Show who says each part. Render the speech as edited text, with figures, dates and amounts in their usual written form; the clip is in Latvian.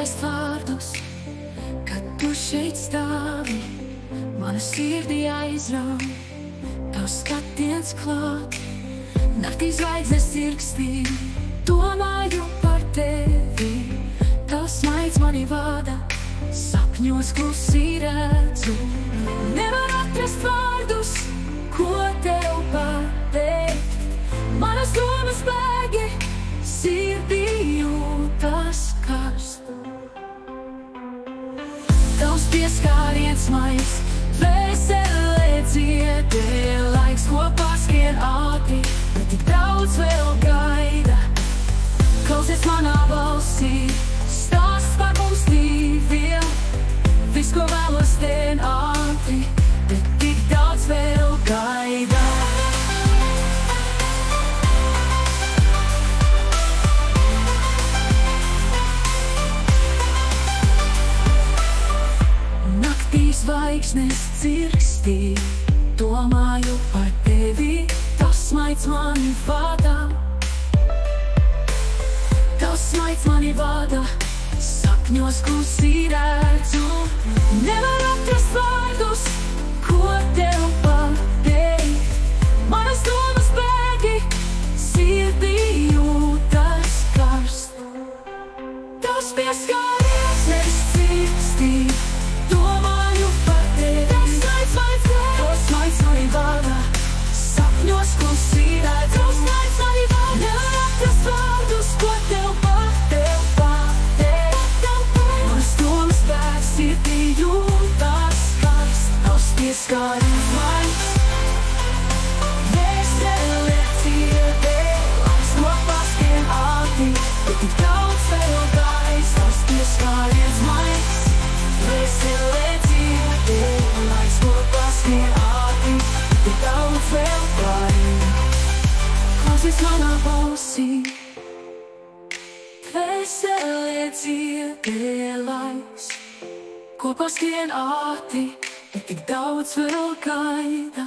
Speaker 1: atrast vārdus, kad tu šeit stāvi. Mana sirdī aizrauj tavs skatiens klāt. Naktī zvaigznes ilgstī, domāju par tevi. Tavs smaids mani vada, sapņos klusī redzu. Nevar atrast vārdus, ko tev pateikt. Manas domas bēgi, sirdī jūtas karst. Tavs pieskāriens maigs, dvēselē dziedē. Laiks kopā skrien ātri, bet tik daudz vēl gaida. Klausies manā balsī, stāsts par mums diviem. Viss, ko vēlos dien ātri, bet tik daudz vēl gaida. Naktī zvaigznes dzirkstī, domāju par tevi. Tavs smaids mani vada, tavs smaids mani vada, sapņos klusī redzu. Nevar atrast vārdus, ko tev pateikt. Manas domas bēgi, sirdī jūtas karst. Tavs pieskāriens nevis dzirkstī, domāju par tevi. Tavs smaids mani vada, sapņos klusī redzu. Tavs smaids mani vada, nevar atrast vārdus, ko tev pateikt. Manas domas bēgi, sirdī jūtas karst. Tavs pieskāriens maigs, dvēselē dziedē. Laiks kopā skrien ātri, bet tik daudz vēl gaida. Tavs pieskāriens maigs, dvēselē dziedē. Laiks kopā skrien ātri, bet tik daudz vēl gaida. Klausies manā balsī, dvēselē dziedē. Laiks kopā skrien ātri, bet tik daudz vēl gaida.